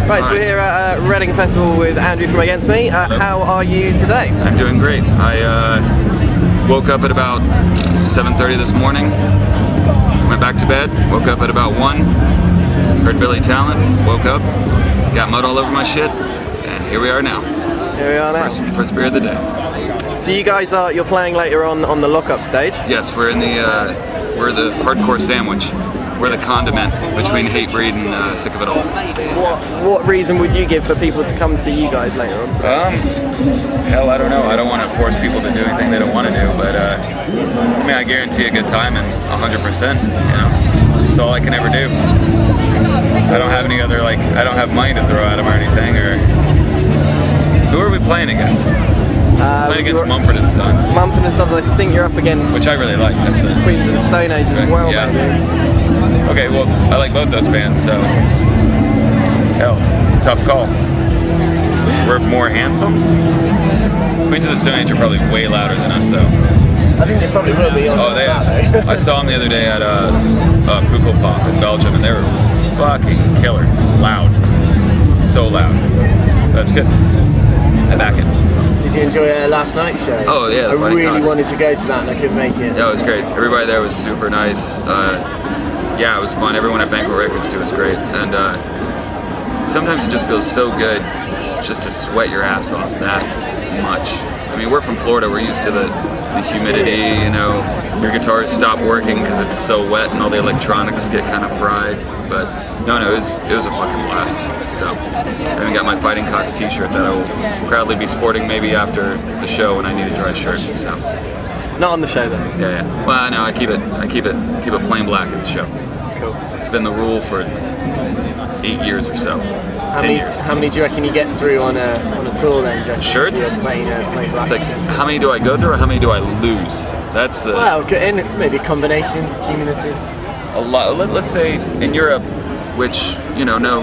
Right, so we're here at Reading Festival with Andrew from Against Me. How are you today? I'm doing great. I woke up at about 7:30 this morning, went back to bed, woke up at about 1, heard Billy Talent, woke up, got mud all over my shit, and here we are now. Here we are now. First beer of the day. So you guys you're playing later on the lockup stage? Yes, we're in we're the hardcore sandwich. We're the condiment between Hatebreed and Sick of It All. What reason would you give for people to come see you guys later on? Hell, I don't know. I don't want to force people to do anything they don't want to do, but I mean, I guarantee a good time and 100%. You know, it's all I can ever do. So I don't have any other I don't have money to throw at them or anything. Or who are we playing against? Playing against Mumford and Sons. Mumford and Sons, I think you're up against. Which I really like. That's Queens of the Stone Age as well. Yeah. Maybe. Okay, well, I like both those bands, so hell, tough call. We're more handsome. Queens of the Stone Age are probably way louder than us, though. I think they probably will be on that. I saw them the other day at Pukkelpop in Belgium, and they were fucking killer. Loud. So loud. That's good. I back it. Did you enjoy last night's show? Oh yeah, I really wanted to go to that and I couldn't make it. Yeah, it was great. Everybody there was super nice. Yeah, it was fun. Everyone at Banquet Records too was great. And sometimes it just feels so good just to sweat your ass off that much. I mean, we're from Florida. We're used to the humidity. You know, your guitars stop working because it's so wet and all the electronics get kind of fried. But no, it was a fucking blast. So I even got my Fighting Cocks t-shirt that I will proudly be sporting maybe after the show when I need a dry shirt. So not on the show though. Yeah. Well, no, I keep it plain black at the show. Cool. It's been the rule for 8 years or so. 10 years. How many do you reckon you get through on a tour then, Jeff? Shirts? Plain black. It's like, how many do I go through or how many do I lose? That's the... Well, maybe a combination, cumulative. A lot. Let's say in Europe, which, you know, no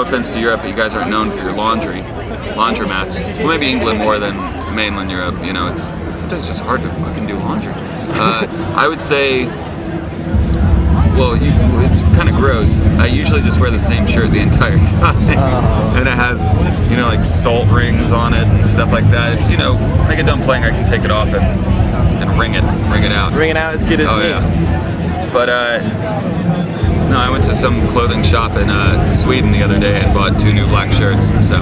offense to Europe, but you guys aren't known for your laundromats. Well, maybe England more than mainland Europe. You know, it's sometimes just hard to fucking do laundry. I would say, well, it's kind of gross. I usually just wear the same shirt the entire time, and it has, you know, like salt rings on it and stuff like that. It's, you know, when I get done playing, I can take it off and wring it out. Wring it out as good as me. Yeah. But no, I went to some clothing shop in Sweden the other day and bought 2 new black shirts. So,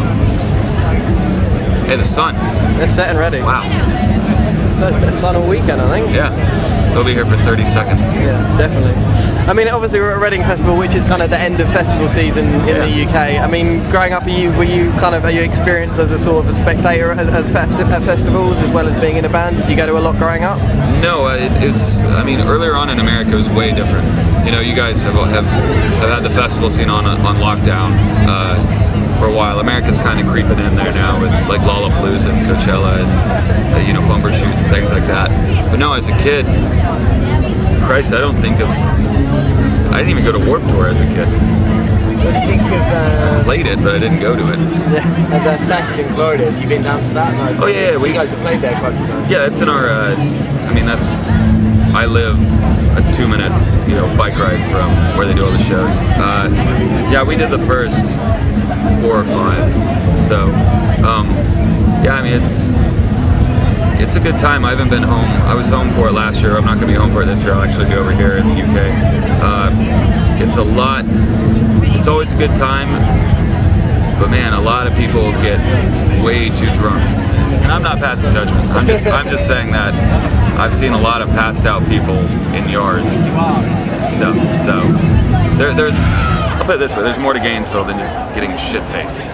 hey, the sun. It's set and ready. Wow. It's been sun all weekend, I think. Yeah. We'll be here for 30 seconds. Yeah, definitely. I mean, obviously we're at Reading Festival, which is kind of the end of festival season in the UK. I mean, growing up, are you experienced as a sort of a spectator at festivals as well as being in a band? Did you go to a lot growing up? No, I mean, earlier on in America it was way different. You know, you guys have had the festival scene on lockdown for a while. America's kind of creeping in there now with like Lollapalooza and Coachella and you know, Bumbershoot and things like that. But no, as a kid, Christ, I didn't even go to Warped Tour as a kid. Let's think of... I played it, but I didn't go to it. Yeah. Of the fest in Florida, have you been down to that? Oh yeah, you guys have played there quite a few times. Yeah, it's in our, I mean, I live a 2-minute, you know, bike ride from where they do all the shows. Yeah, we did the first 4 or 5. So, yeah, I mean, it's a good time. I haven't been home. I was home for it last year. I'm not going to be home for it this year. I'll actually be over here in the UK. It's a lot. It's always a good time, but man, a lot of people get way too drunk. And I'm not passing judgment. I'm just saying that I've seen a lot of passed out people in yards and stuff. So I'll put it this way: there's more to Gainesville than just getting shit-faced.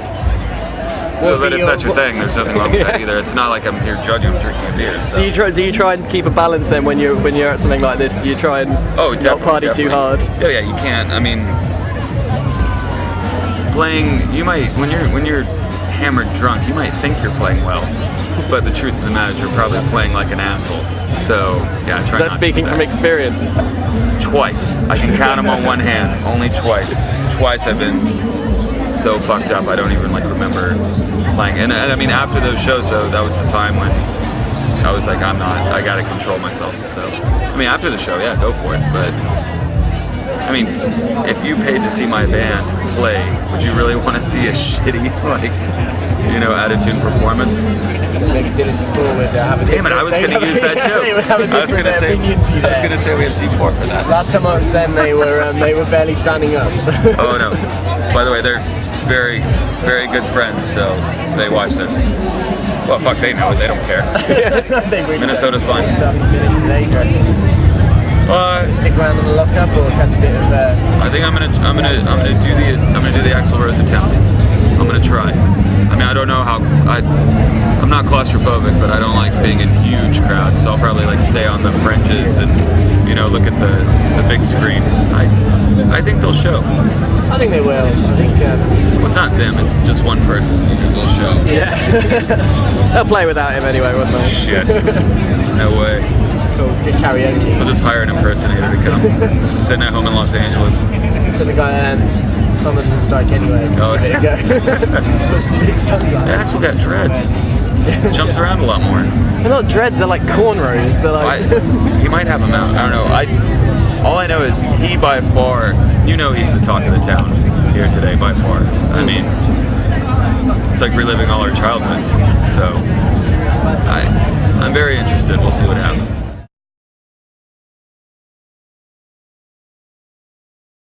But if that's your thing, there's nothing wrong with that either. It's not like I'm here judging, I'm drinking a beer. So. Do you try and keep a balance then when you're at something like this? Do you try and not party too hard? Yeah, you can't. I mean, playing, you might, when you're hammered drunk, you might think you're playing well, but the truth of the matter is you're probably playing like an asshole. So yeah, try. That's speaking from experience. Twice. I can count them on one hand. Only twice. Twice I've been so fucked up I don't even remember playing. And I mean, after those shows though, that was the time when I was like, I gotta control myself. So I mean, after the show, yeah, go for it. But I mean, if you paid to see my band play, would you really want to see a shitty, like, you know, out-of-tune performance? Maybe Dylan DeFore would have a Damn it, I was going to use that joke. They would have a I was going to say opinion to you I was there. going to say we have D4 for that. Last time I was them, they were barely standing up. Oh no. By the way, they're very, very good friends, so they watch this. Well, fuck, they know it. They don't care. They really Minnesota's don't. fine. So have to finish today, do you reckon? Stick around on the lockup or catch a bit of. I think I'm gonna do the Axl Rose attempt. I'm gonna try. I mean, I don't know how. I'm not claustrophobic, but I don't like being in huge crowds. So I'll probably like stay on the fringes and, you know, look at the big screen. I think they'll show. I think they will. I think. Well, it's not them. It's just one person. They'll show. Yeah. They'll play without him anyway, won't they? Shit. No way. Cool, let's get karaoke. We'll just hire an impersonator to come. Sitting at home in Los Angeles. So the guy Thomas will strike anyway. Oh, There you go. Put some big sunglasses. Axl got dreads. Jumps around a lot more. They're not dreads, they're like cornrows. They're like. He might have them out. I don't know. All I know is he by far, you know, he's the talk of the town here today by far. I mean, it's like reliving all our childhoods. So I'm very interested. We'll see what happens.